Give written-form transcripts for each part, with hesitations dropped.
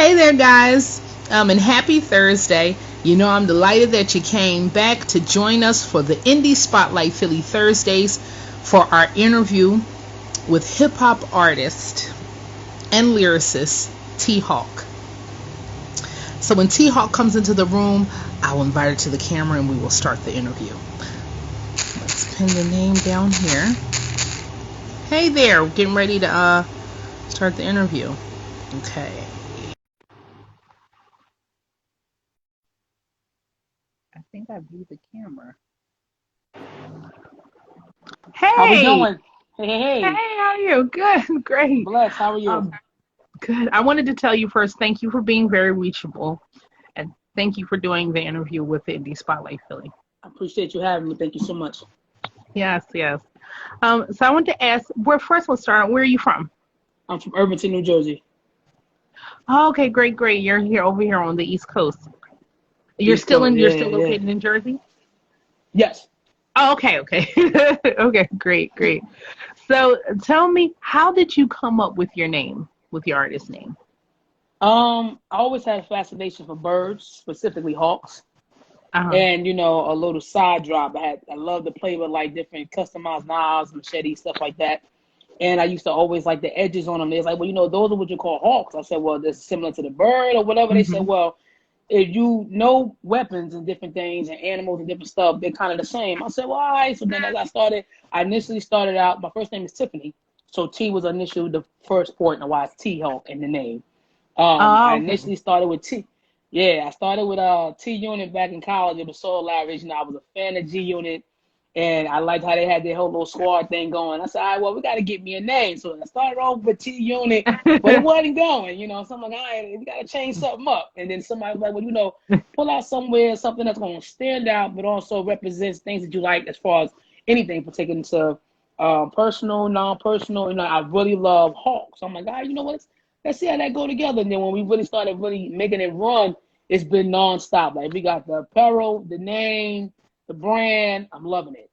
Hey there, guys, and happy Thursday. You know, I'm delighted that you came back to join us for the Indie Spotlight Philly Thursdays for our interview with hip hop artist and lyricist T Hawk. So, when T Hawk comes into the room, I will invite her to the camera and we will start the interview. Let's pin the name down here. Hey there, getting ready to start the interview. Okay. I think I viewed the camera. How we Hey, doing? Hey, hey, hey, hey. how are you? Good, great. Bless, how are you? Um, Good. I wanted to tell you first, thank you for being very reachable, and thank you for doing the interview with the Indie Spotlight Philly. I appreciate you having me. Thank you so much. Yes, yes. So I want to ask, where first we'll start. Where are you from? I'm from Irvington, New Jersey. Oh, okay, great, great. You're here over here on the East Coast. East Coast, You're yeah, still yeah. located in Jersey? Yes. Oh, okay, okay. Okay, great, great. So tell me, how did you come up with your name, with your artist name? I always had a fascination for birds, specifically hawks. Uh-huh. And a little side drop. I love to play with like different customized knives, machetes, stuff like that. And I used to always like the edges on them. They're like, well, those are what you call hawks. I said, well, they're similar to the bird or whatever. They said, Hmm. well, if you know weapons and different things and animals and different stuff, they're kind of the same. I said, well, all right. So then as I initially started out, my first name is Tiffany. So T was initially the first port and why it's T Hawk in the name. I Oh, okay. initially started with T. Yeah, I started with T Unit back in college. It was so lavish. I was a fan of G Unit, and I liked how they had their whole little squad thing going. I said, all right, well, we got to get me a name. So I started off with T Unit, but it wasn't going. So I'm like, all right, we got to change something up. And then somebody was like, well, pull out something that's going to stand out, but also represents things that you like as far as anything particular to personal, non-personal. I really love Hawk. So I'm like, all right, you know what? Let's see how that go together. And then when we really started really making it run, it's been nonstop. Like we got the apparel, the name, the brand. I'm loving it.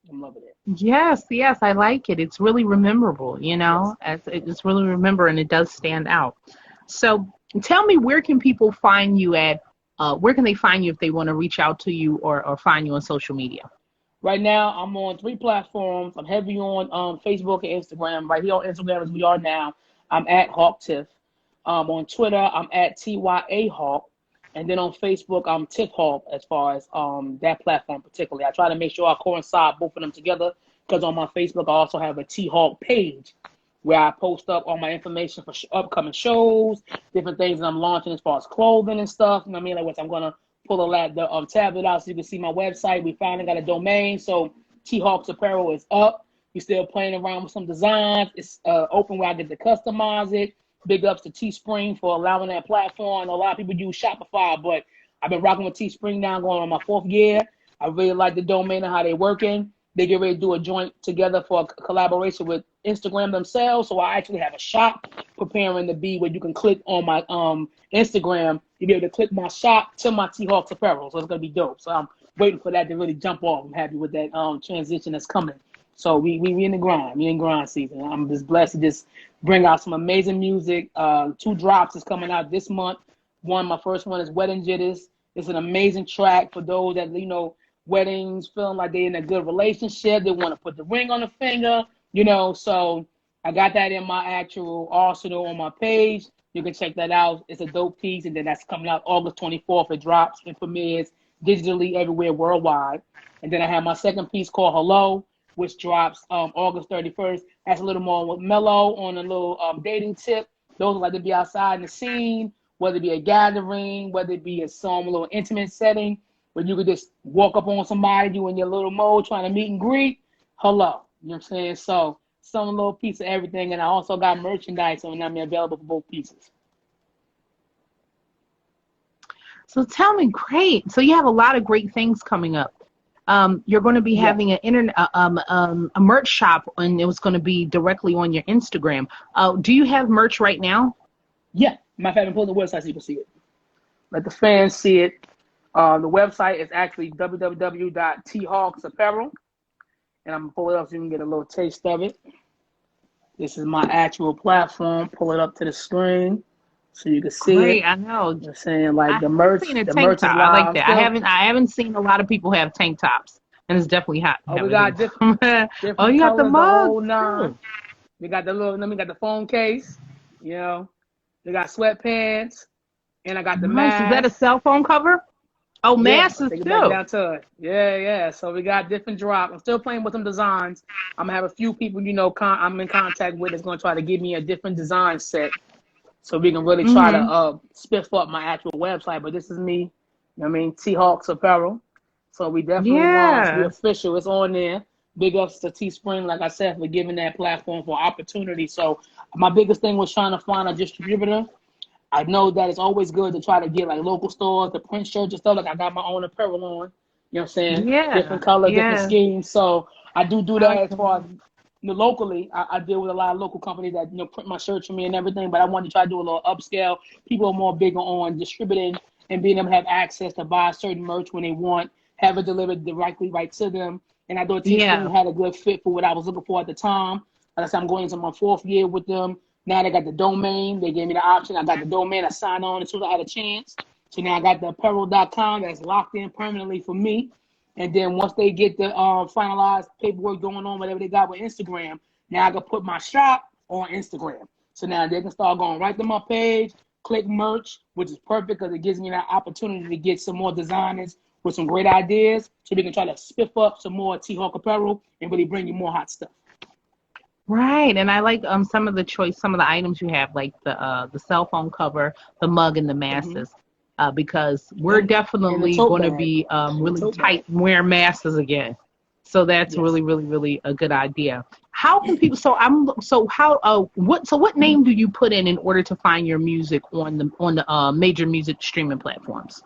I'm loving it. Yes, yes, I like it. It's really rememberable, Yes. It's really remember and it does stand out. So tell me, where can people find you at? Where can they find you if they want to reach out to you or find you on social media? Right now, I'm on 3 platforms. I'm heavy on Facebook and Instagram. Right here on Instagram, as we are now, I'm at Hawk Tiff. On Twitter, I'm at TYA Hawk. And then on Facebook, I'm Tiff Hawk as far as that platform particularly. I try to make sure I coincide both of them together because on my Facebook, I also have a T Hawk page where I post up all my information for upcoming shows, different things that I'm launching as far as clothing and stuff. You know what I mean? Like, which I'm going to pull the tablet out so you can see my website. We finally got a domain. So T Hawks Apparel is up. We still playing around with some designs. It's open where I get to customize it. Big ups to Teespring for allowing that platform. I know a lot of people use Shopify, but I've been rocking with Teespring now going on my 4th year. I really like the domain and how they're working. They get ready to do a joint together for a collaboration with Instagram themselves. So I actually have a shop preparing to be where you can click on my Instagram. You'll be able to click my shop to my T-Hawks apparel. So it's going to be dope. So I'm waiting for that to really jump off. I'm happy with that transition that's coming. So we in the grind. We in grind season. I'm just blessed to just bring out some amazing music. 2 drops is coming out this month. My first one is Wedding Jitters. It's an amazing track for those that, weddings, feeling like they're in a good relationship. They want to put the ring on the finger, So I got that in my actual arsenal on my page. You can check that out. It's a dope piece. And then that's coming out August 24th. It drops and premieres digitally everywhere worldwide. And then I have my second piece called Hello, which drops August 31st. That's a little more mellow on a little dating tip. Those like to be outside in the scene, whether it be a gathering, whether it be some little intimate setting where you could just walk up on somebody, you in your little mode trying to meet and greet. Hello. You know what I'm saying? So some little piece of everything. And I also got merchandise on them available for both pieces. So tell me, great. So you have a lot of great things coming up. You're going to be Yes. having a merch shop, and it was going to be directly on your Instagram. Do you have merch right now? Yeah. Matter of fact, I'm pulling the website so you can see it. Let the fans see it. The website is actually www.thawksapparel. And I'm going to pull it up so you can get a little taste of it. This is my actual platform. Pull it up to the screen so you can see it. Great, I know. I'm saying like I haven't seen a the tank merch is top. I live. like I'm that. still. I haven't seen a lot of people have tank tops, and it's definitely hot Oh, we having got them. Oh, different you got the colors, the mugs whole nine. too. We got the little. Then we got the phone case. You know, we got sweatpants, and I got the Nice. Is that a mask. cell phone cover? Oh, Yeah, I'll masses take it back too. down to it. Yeah, yeah. So we got different drops. I'm still playing with some designs. I'm gonna have a few people, I'm in contact with that's gonna try to give me a different design set, so we can really try to Mhm. spiff up my actual website. But this is me. You know what I mean, T-Hawks Apparel. So we definitely want we Yeah. official. It's on there. Big ups to Teespring, like I said, for giving that platform for opportunity. So my biggest thing was trying to find a distributor. I know that it's always good to try to get like local stores, the print shirts and stuff. Like I got my own apparel on, you know what I'm saying? Yeah. Different colors, different Yeah. schemes. So I do that as far as Awesome. locally. I deal with a lot of local companies that print my shirts for me and everything. But I wanted to try to do a little upscale. People are more bigger on distributing and being able to have access to buy certain merch when they want, have it delivered directly right to them. And I thought Yeah. Teespring had a good fit for what I was looking for at the time. Like I said, I'm going into my 4th year with them. Now they got the domain. They gave me the option. I got the domain. I signed on as soon as I had a chance. So now I got the apparel.com that's locked in permanently for me. And then once they get the finalized paperwork going on, whatever they got with Instagram, now I can put my shop on Instagram. So now they can start going right to my page, click merch, which is perfect because it gives me that opportunity to get some more designers with some great ideas so we can try to spiff up some more T-Hawk apparel and really bring you more hot stuff. Right. And I like some of the items you have, like the cell phone cover, the mug, and the Mm-hmm. masses. Because we're And the definitely tote going to bag. be And the really tote bag. tight and wear masses again. So that's Yes. really, really, really a good idea. How can people? What name do you put in order to find your music on the major music streaming platforms?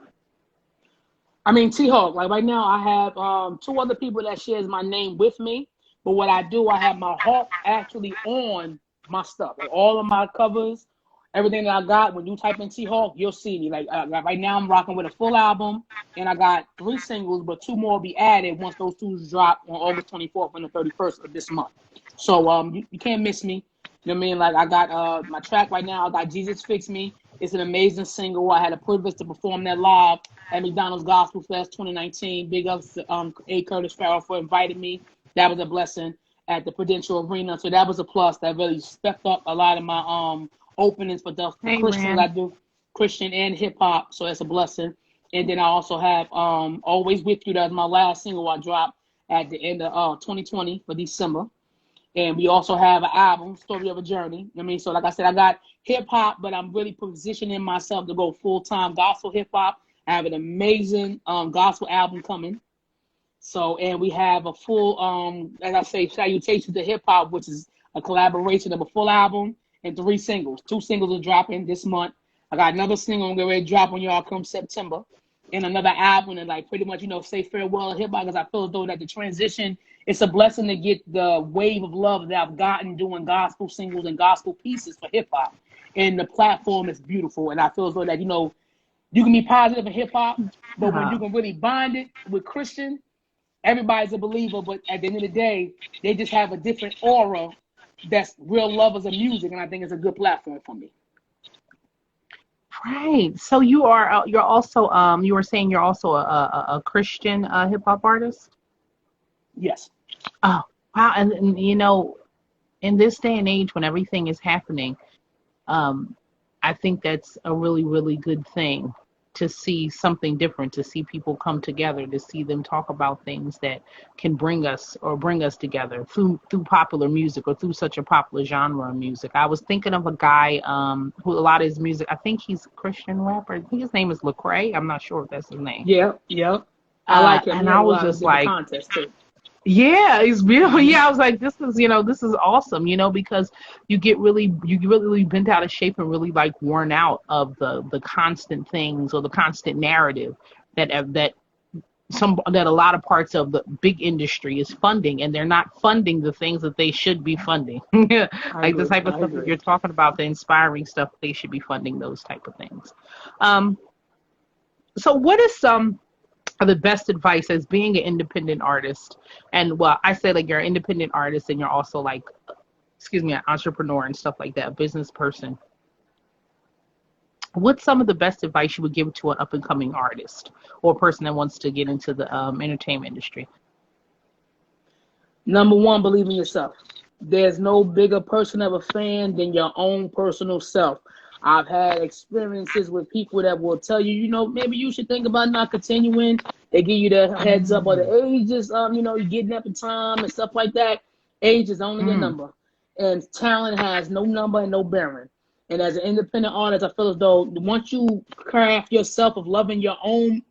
I mean, T-Hawk, like right now I have two other people that shares my name with me. But what I do, I have my Hawk actually on my stuff. Like all of my covers, everything that I got, when you type in T-Hawk, you'll see me. Like right now I'm rocking with a full album and I got 3 singles, but 2 more will be added once those 2 drop on August 24th and the 31st of this month. So you can't miss me. You know what I mean? Like I got my track right now, I got Jesus Fix Me. It's an amazing single. I had a privilege to perform that live at McDonald's Gospel Fest 2019. Big ups to A. Curtis Farrell for inviting me. That was a blessing at the Prudential Arena. So that was a plus. That really stepped up a lot of my openings for the Hey, Christians I man. do, Christian and hip hop. So that's a blessing. And then I also have Always With You. That's my last single I dropped at the end of 2020 for December. And we also have an album, Story of a Journey. I mean, so like I said, I got hip hop, but I'm really positioning myself to go full time gospel hip hop. I have an amazing gospel album coming. So, and we have a full, as I say, Salutations to Hip Hop, which is a collaboration of a full album and 3 singles. 2 singles are dropping this month. I got another single I'm going to drop on y'all come September. And another album and like pretty much, say farewell to hip hop because I feel as though that the transition, it's a blessing to get the wave of love that I've gotten doing gospel singles and gospel pieces for hip hop. And the platform is beautiful. And I feel as though that, you can be positive in hip hop, but when you Uh, can really bind it with Christian, everybody's a believer, but at the end of the day, they just have a different aura that's real lovers of music, and I think it's a good platform for me. right. So you're also you were saying you're also a Christian hip hop artist. Yes. Oh, wow. And in this day and age when everything is happening, um, I think that's a really, really good thing to see something different, to see people come together, to see them talk about things that can bring us together through popular music or through such a popular genre of music. I was thinking of a guy who a lot of his music, I think he's a Christian rapper. I think his name is Lecrae. I'm not sure if that's his name. Yeah, yeah. I like him. He And has I a was lot of just different like, contests too. yeah, it's beautiful. Hmm. Yeah, I was like, this is awesome, because you get really bent out of shape and really like worn out of the constant things or the constant narrative that a lot of parts of the big industry is funding, and they're not funding the things that they should be funding. I Like the agree. type of I stuff that agree. you're talking about, the inspiring stuff, they should be funding those type of things. Um, so what is some the best advice as being an independent artist? And well, I say like you're an independent artist and you're also like, excuse me, an entrepreneur and stuff like that, a business person. what's some of the best advice you would give to an up-and-coming artist or a person that wants to get into the entertainment industry? Number one, believe in yourself. There's no bigger person of a fan than your own personal self. I've had experiences with people that will tell you, maybe you should think about not continuing. They give you the heads up, or the age is, you're getting up in time and stuff like that. Age is only a number, and talent has no number and no bearing. And as an independent artist, I feel as though once you craft yourself of loving your own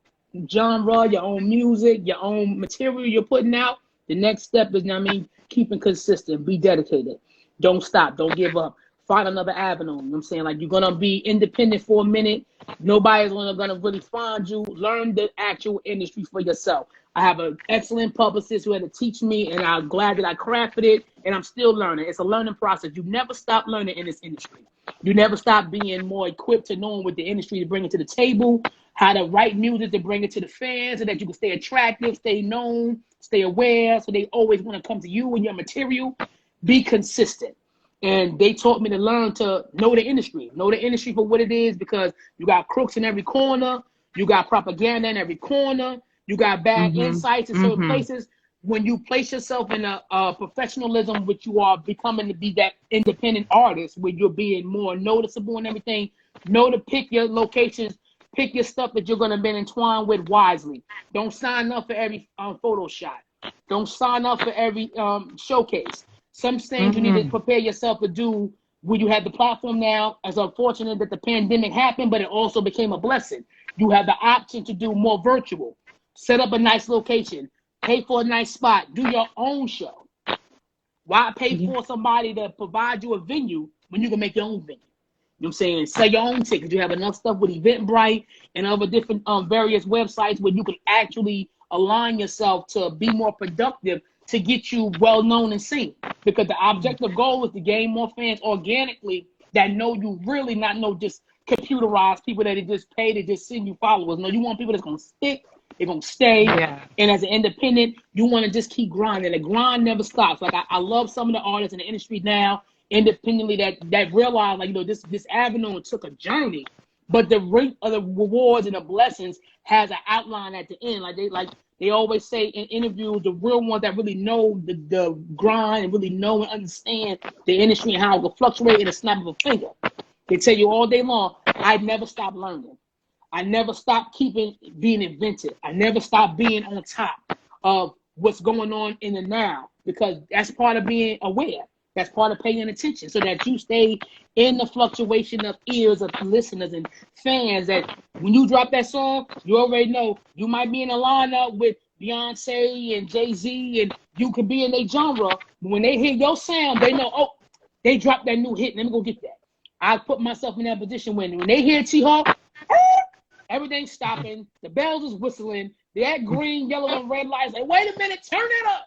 genre, your own music, your own material you're putting out, the next step is, keeping consistent, be dedicated. Don't stop, don't give up. Find another avenue. You know what I'm saying? Like, you're going to be independent for a minute. Nobody's going to really find you. Learn the actual industry for yourself. I have an excellent publicist who had to teach me, and I'm glad that I crafted it, and I'm still learning. It's a learning process. You never stop learning in this industry. You never stop being more equipped to knowing what the industry to bring it to the table, how to write music to bring it to the fans so that you can stay attractive, stay known, stay aware, so they always want to come to you and your material. Be consistent. And they taught me to learn to know the industry for what it is, because you got crooks in every corner. You got propaganda in every corner. You got bad insights in certain places. When you place yourself in a professionalism, which you are becoming to be that independent artist, where you're being more noticeable and everything, know to pick your locations, pick your stuff that you're going to be entwined with wisely. Don't sign up for every photo shot. Don't sign up for every showcase. Some things you need to prepare yourself to do when you have the platform now. It's unfortunate that the pandemic happened, but it also became a blessing. You have the option to do more virtual. Set up a nice location. Pay for a nice spot. Do your own show. Why pay for somebody to provide you a venue when you can make your own venue? You know what I'm saying? Sell your own tickets. You have enough stuff with Eventbrite and other different various websites where you can actually align yourself to be more productive, to get you well known and seen. Because the objective goal is to gain more fans organically that know you, really not know just computerized people that they just pay to just send you followers. No, you want people that's going to stick, they're going to stay. Yeah. And as an independent, you want to just keep grinding. The grind never stops. Like, I love some of the artists in the industry now, independently, that realize, like, this avenue took a journey, but the rate of the rewards and the blessings has an outline at the end. They always say in interviews, the real ones that really know the grind and really know and understand the industry and how it will fluctuate in a snap of a finger. They tell you all day long, I never stop learning. I never stop being inventive. I never stop being on top of what's going on in the now, because that's part of being aware. That's part of paying attention, so that you stay in the fluctuation of ears of listeners and fans, that when you drop that song, you already know you might be in a lineup with Beyonce and Jay-Z, and you could be in their genre. But when they hear your sound, they know, oh, they dropped that new hit. Let me go get that. I put myself in that position when they hear T-Hawk, everything's stopping. The bells is whistling. That green, yellow, and red lights. Like, wait a minute, turn it up.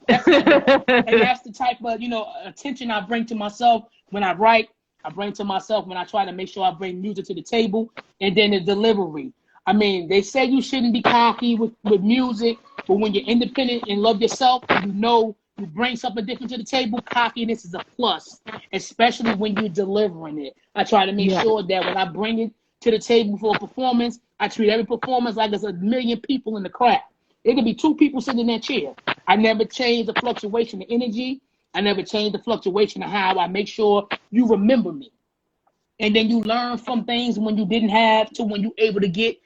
And that's the type of attention I bring to myself when I write. I bring to myself when I try to make sure I bring music to the table. And then the delivery. I mean, they say you shouldn't be cocky with music, but when you're independent and love yourself, you bring something different to the table. Cockiness is a plus, especially when you're delivering it. I try to make sure that when I bring it to the table for a performance, I treat every performance like there's a million people in the crowd. It could be 2 people sitting in that chair. I never change the fluctuation of energy. I never change the fluctuation of how I make sure you remember me. And then you learn from things when you didn't have to when you're able to get.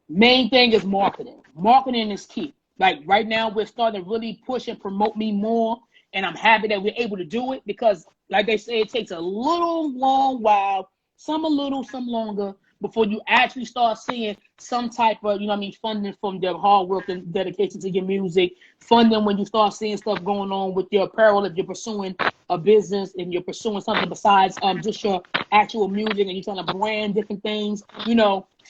Main thing is marketing. Marketing is key. Like right now, we're starting to really push and promote me more. And I'm happy that we're able to do it, because like they say, it takes a long while, some a little, some longer, before you actually start seeing some type of, funding from their hard work and dedication to your music, funding when you start seeing stuff going on with your apparel, if you're pursuing a business and you're pursuing something besides just your actual music, and you're trying to brand different things.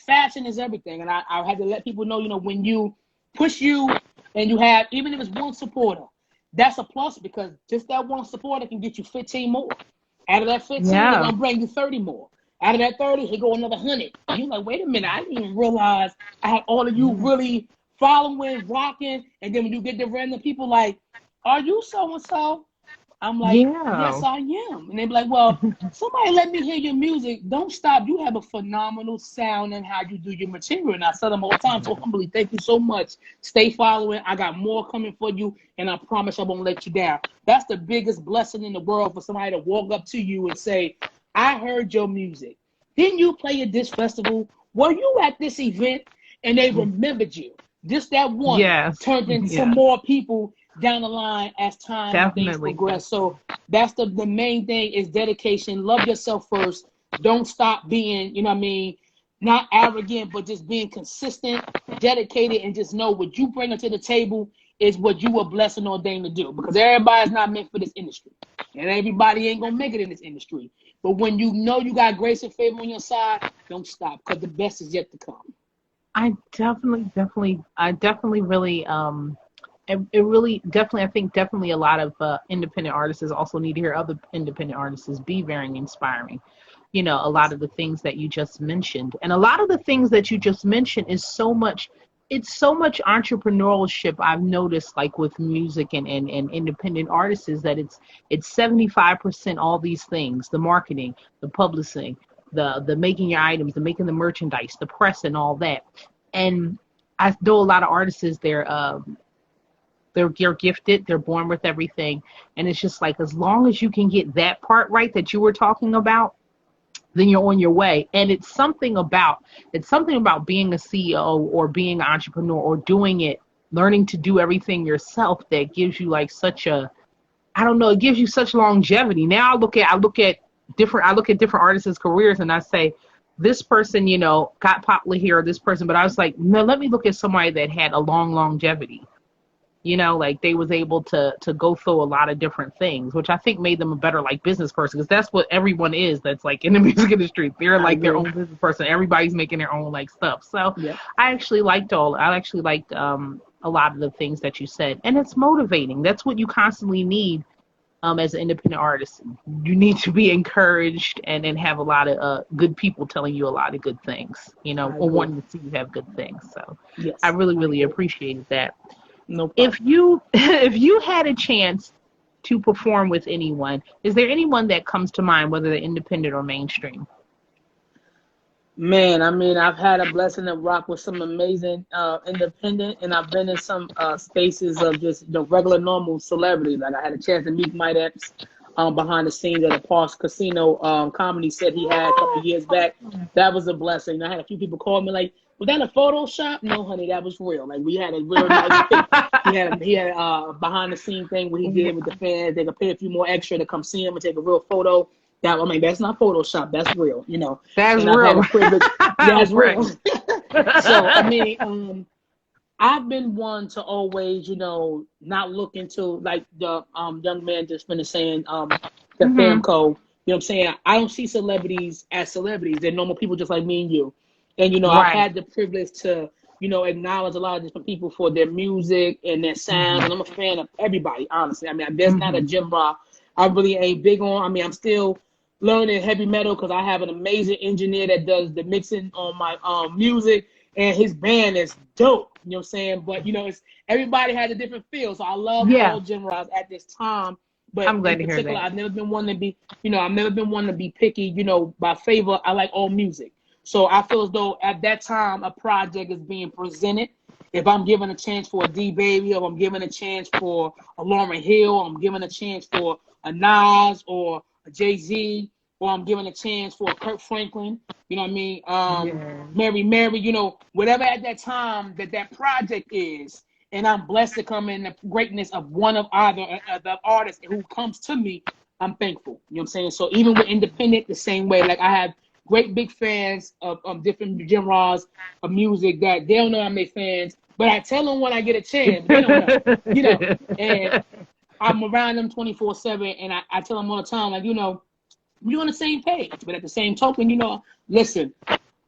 Fashion is everything. And I had to let people know, when you push you and you have, even if it's one supporter, that's a plus, because just that one supporter can get you 15 more. Out of that 15, they're going to bring you 30 more. Out of that 30, he go another 100. And you're like, wait a minute, I didn't even realize I had all of you really following, rocking. And then when you get the random people like, are you so-and-so? I'm like, Yeah. yes, I am. And they be like, well, somebody let me hear your music. Don't stop. You have a phenomenal sound and how you do your material. And I tell them all the time, so humbly, thank you so much. Stay following. I got more coming for you, and I promise I won't let you down. That's the biggest blessing in the world for somebody to walk up to you and say, I heard your music. Didn't you play at this festival? Were you at this event? And they remembered you. Just that one Yes. turned into Yes. more people down the line as time and things Definitely. progress. So that's the main thing is dedication. Love yourself first. Don't stop being, you know what I mean, not arrogant, but just being consistent, dedicated, and just know what you bring to the table is what you were blessed and ordained to do. Because everybody's not meant for this industry. And everybody ain't going to make it in this industry. But when you know you got grace and favor on your side, don't stop because the best is yet to come. I definitely really, it really definitely, I think definitely a lot of independent artists also need to hear other independent artists be very inspiring. You know, a lot of the things that you just mentioned, and a lot of the things that you just mentioned is so much, it's so much entrepreneurship I've noticed, like with music and independent artists, is that it's 75% all these things: the marketing, the publishing, the making your items, the making the merchandise, the press, and all that. And I know a lot of artists, they're gifted, they're born with everything, and it's just like, as long as you can get that part right that you were talking about, then you're on your way. And it's something about being a CEO or being an entrepreneur or doing it, learning to do everything yourself, that gives you like such a, I don't know, it gives you such longevity. Now I look at different artists' careers, and I say, this person, you know, got popular here, or this person, but I was like, no, let me look at somebody that had a long longevity. You know, like they was able to go through a lot of different things, which I think made them a better like business person, because that's what everyone is that's like in the music industry. They're like their own business person. Everybody's making their own like stuff. So Yeah. I actually liked a lot of the things that you said, and it's motivating. That's what you constantly need as an independent artist. You need to be encouraged and then have a lot of good people telling you a lot of good things, you know, or wanting to see you have good things. So Yes. I really appreciated that. No problem. If you had a chance to perform with anyone, is there anyone that comes to mind, whether they're independent or mainstream? Man, I mean, I've had a blessing to rock with some amazing independent, and I've been in some spaces of just regular, normal celebrities. Like I had a chance to meet Mike Epps behind the scenes at a Parks Casino comedy set he had a couple of years back. That was a blessing. I had a few people call me like, was that a Photoshop? No, honey, that was real. Like we had a real nice pic. He had a behind the scene thing where he did with the fans. They could pay a few more extra to come see him and take a real photo. That, I mean, that's not Photoshop. That's real, you know. That's and real. I've had a privilege. That's real. So, I mean, I've been one to always, you know, not look into, like the young man just finished saying, the Famco. You know what I'm saying? I don't see celebrities as celebrities. They're normal people just like me and you. And, you know, I've had the privilege to, you know, acknowledge a lot of different people for their music and their sound. And I'm a fan of everybody, honestly. I mean, there's not a gym rock I really ain't big on. I mean, I'm still learning heavy metal because I have an amazing engineer that does the mixing on my music, and his band is dope. You know what I'm saying? But, you know, it's everybody has a different feel. So I love all genres at this time. But I'm glad in to hear particular, that. I've never been one to be, you know, I've never been one to be picky. You know, by favor, I like all music. So I feel as though at that time a project is being presented. If I'm given a chance for a D Baby, or I'm given a chance for a Lauryn Hill, or I'm given a chance for a Nas or a Jay-Z, or I'm given a chance for a Kirk Franklin, you know what I mean? Mary, you know, whatever at that time that project is, and I'm blessed to come in the greatness of one of either the artists who comes to me, I'm thankful. You know what I'm saying? So even with independent, the same way, like I have great big fans of different genres of music that they don't know I'm their fans, but I tell them when I get a chance, they don't know, you know, and I'm around them 24/7, and I tell them all the time, like, you know, we're on the same page, but at the same token, you know, listen,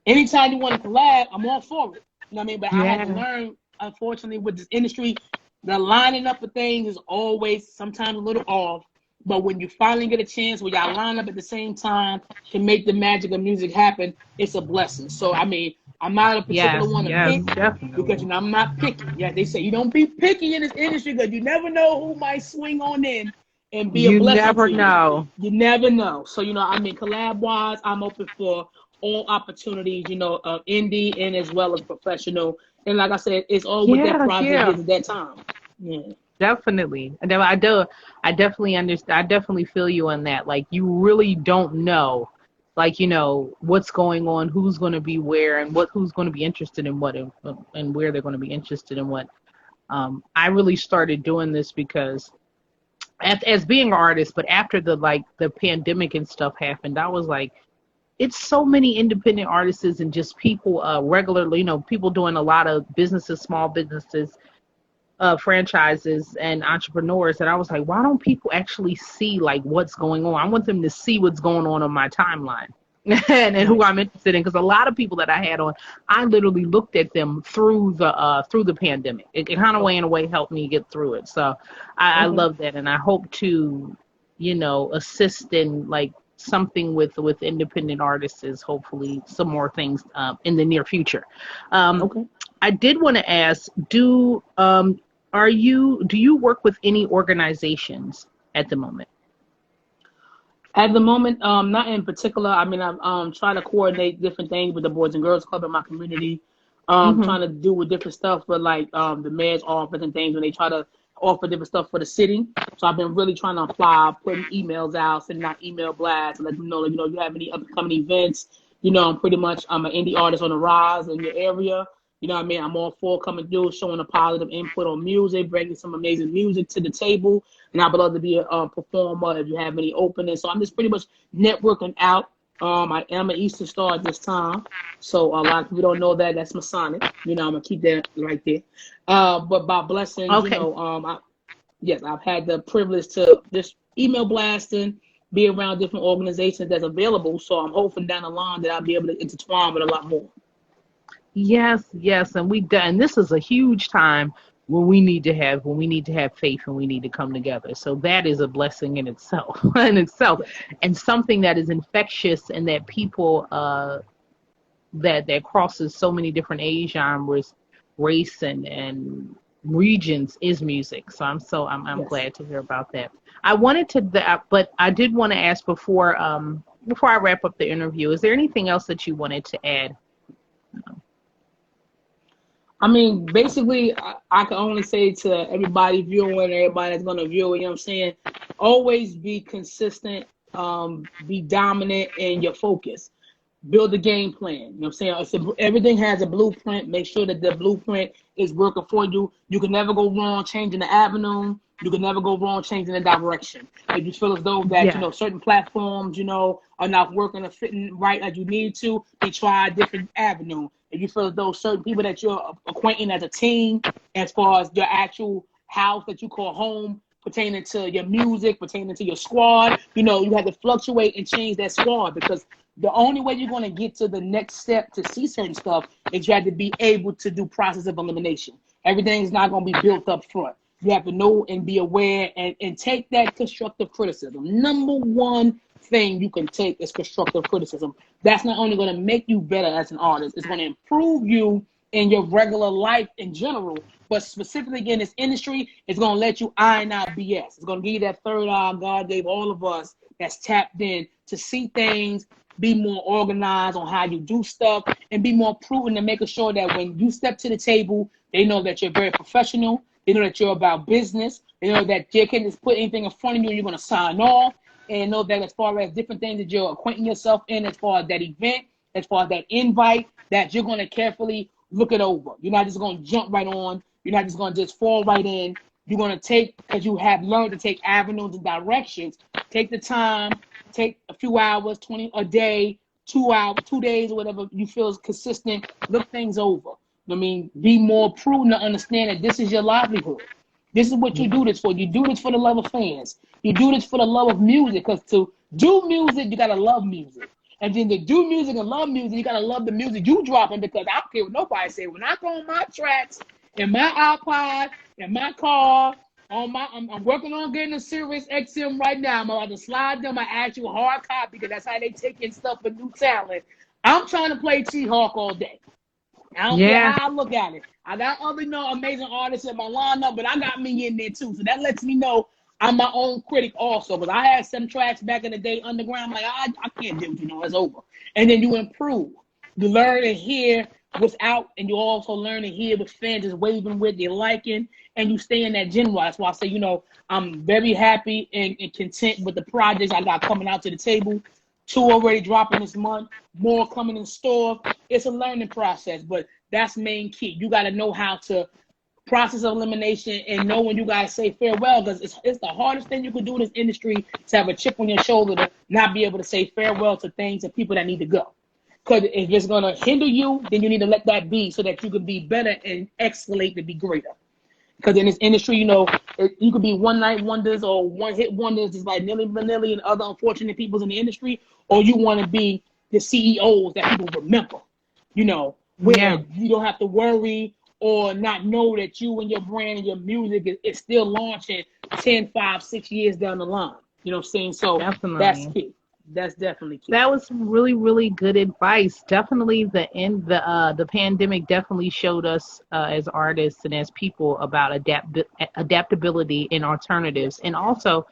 anytime you want to collab, I'm all for it. You know what I mean? But I had to learn, unfortunately, with this industry, the lining up of things is always sometimes a little off. But when you finally get a chance where y'all line up at the same time to make the magic of music happen, it's a blessing. So, I mean, I'm not a particular one to pick because, you know, I'm not picky. Yeah, they say you don't be picky in this industry because you never know who might swing on in and be a You blessing never to you. know. You never know. So, I mean, collab-wise, I'm open for all opportunities, indie and as well as professional. And like I said, it's all what that Yeah, project yeah. is at that time. Yeah. Definitely. I do. I definitely understand. I definitely feel you on that. Like, you really don't know, like, what's going on, who's going to be where, and who's going to be interested in what, and where they're going to be interested in what. I really started doing this because as being an artist, but after the pandemic and stuff happened, I was like, it's so many independent artists and just people, regularly, people doing a lot of businesses, small businesses, franchises and entrepreneurs, and I was like, why don't people actually see like what's going on? I want them to see what's going on my timeline and who Right. I'm interested in, because a lot of people that I had on, I literally looked at them through the pandemic. It kind of Okay. way in a way helped me get through it. So I Okay. love that, and I hope to assist in like something with independent artists, is hopefully some more things in the near future. um, Okay. I did want to ask, do you work with any organizations at the moment? At the moment, not in particular. I mean, I'm trying to coordinate different things with the Boys and Girls Club in my community. Hmm. Trying to do with different stuff, but like the mayor's office and things when they try to offer different stuff for the city. So I've been really trying to apply, putting emails out, sending out email blasts, and let them know, like, you have any upcoming events. I'm an indie artist on the rise in your area. You know what I mean? I'm all for coming through, showing a positive input on music, bringing some amazing music to the table. And I would love to be a performer if you have any openings. So I'm just pretty much networking out. I am an Eastern Star at this time. So a lot of people don't know that. That's Masonic. I'm going to keep that right there. But by blessings, Okay. yes, I've had the privilege to just email blasting, be around different organizations that's available. So I'm hoping down the line that I'll be able to intertwine with a lot more. Yes, yes, and and this is a huge time when we need to have faith and we need to come together. So that is a blessing in itself, in itself, Yes. and something that is infectious and that people that crosses so many different age genres, race and regions is music. So I'm Yes. glad to hear about that. I wanted to, but I did want to ask before I wrap up the interview. Is there anything else that you wanted to add? I mean, basically, I can only say to everybody viewing, everybody that's going to view it, I'm saying? Always be consistent, be dominant in your focus. Build a game plan. I'm saying? Everything has a blueprint. Make sure that the blueprint is working for you. You can never go wrong changing the avenue. You can never go wrong changing the direction. If you feel as though that, Yeah. certain platforms, are not working or fitting right as you need to, then try a different avenue. If you feel as though certain people that you're acquainting as a team, as far as your actual house that you call home, pertaining to your music, pertaining to your squad, you have to fluctuate and change that squad, because the only way you're going to get to the next step to see certain stuff is you have to be able to do process of elimination. Everything is not going to be built up front. You have to know and be aware and take that constructive criticism. Number one thing you can take is constructive criticism. That's not only going to make you better as an artist, it's going to improve you in your regular life in general, but specifically in this industry, it's going to let you iron out BS. It's going to give you that third eye God gave all of us that's tapped in to see things, be more organized on how you do stuff, and be more prudent and making sure that when you step to the table, they know that you're very professional. They know that you're about business. They know that you can't just put anything in front of you and you're going to sign off. And know that as far as different things that you're acquainting yourself in, as far as that event, as far as that invite, that you're going to carefully look it over. You're not just going to jump right on. You're not just going to just fall right in. You're going to take, because you have learned to take avenues and directions, take the time, take a few hours, 20 a day, 2 hours, 2 days, or whatever you feel is consistent. Look things over. I mean, be more prudent to understand that this is your livelihood. This is what you do this for. You do this for the love of fans. You do this for the love of music. Because to do music, you gotta love music. And then to do music and love music, you gotta love the music you dropping. Because I don't care what nobody say. When I go on my tracks, in my iPod, in my car, I'm working on getting a Sirius XM right now. I'm about to slide them an actual hard copy, because that's how they take in stuff for new talent. I'm trying to play T-Hawk all day. I don't care Yeah. how I look at it. I got other amazing artists in my lineup, but I got me in there too. So that lets me know I'm my own critic also, because I had some tracks back in the day underground. Like I can't do it, it's over. And then you improve. You learn and hear what's out, and you also learn and hear what fans is waving with, they're liking, and you stay in that genre. That's why I say, I'm very happy and content with the projects I got coming out to the table. 2 already dropping this month, more coming in store. It's a learning process, but that's main key. You got to know how to process of elimination and know when you guys say farewell, because it's the hardest thing you can do in this industry, to have a chip on your shoulder to not be able to say farewell to things and people that need to go. Because if it's going to hinder you, then you need to let that be so that you can be better and escalate to be greater. Because in this industry, you could be one night wonders or one hit wonders, just like Nilly Vanilli and other unfortunate people in the industry, or you want to be the CEOs that people remember, where you don't have to worry or not know that you and your brand and your music is still launching 10, 5, 6 years down the line. You know what I'm saying? So Definitely. That's key. That's definitely key. That was really, really good advice. Definitely the pandemic definitely showed us as artists and as people about adaptability and alternatives. And also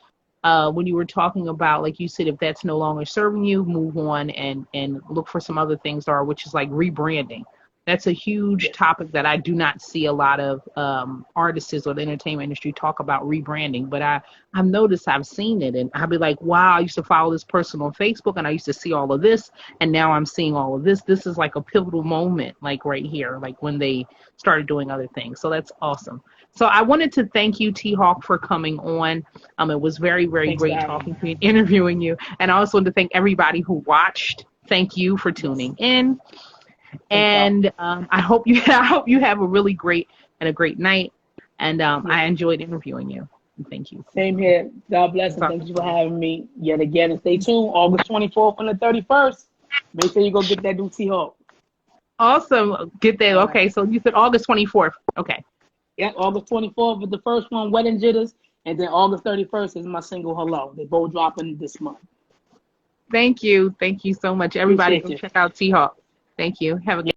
when you were talking about, like you said, if that's no longer serving you, move on and look for some other things, which is like rebranding. That's a huge topic that I do not see a lot of artists or the entertainment industry talk about, rebranding. But I've noticed, I've seen it, and I'll be like, wow, I used to follow this person on Facebook, and I used to see all of this, and now I'm seeing all of this. This is like a pivotal moment, like right here, like when they started doing other things. So that's awesome. So I wanted to thank you, T-Hawk, for coming on. It was very, very great talking to you and interviewing you. And I also want to thank everybody who watched. Thank you for tuning in. And I hope you have a really great night. And I enjoyed interviewing you. Thank you. Same here. God bless and thank you for having me yet again. And stay tuned. August 24th and the 31st. Make sure you go get that new T-Hawk. Awesome. Get that. Okay, so you said August 24th. Okay. Yeah, August 24th is the first one, Wedding Jitters. And then August 31st is my single, Hello. They both dropping this month. Thank you. Thank you so much. Everybody go check out T-Hawk. Thank you. Have a good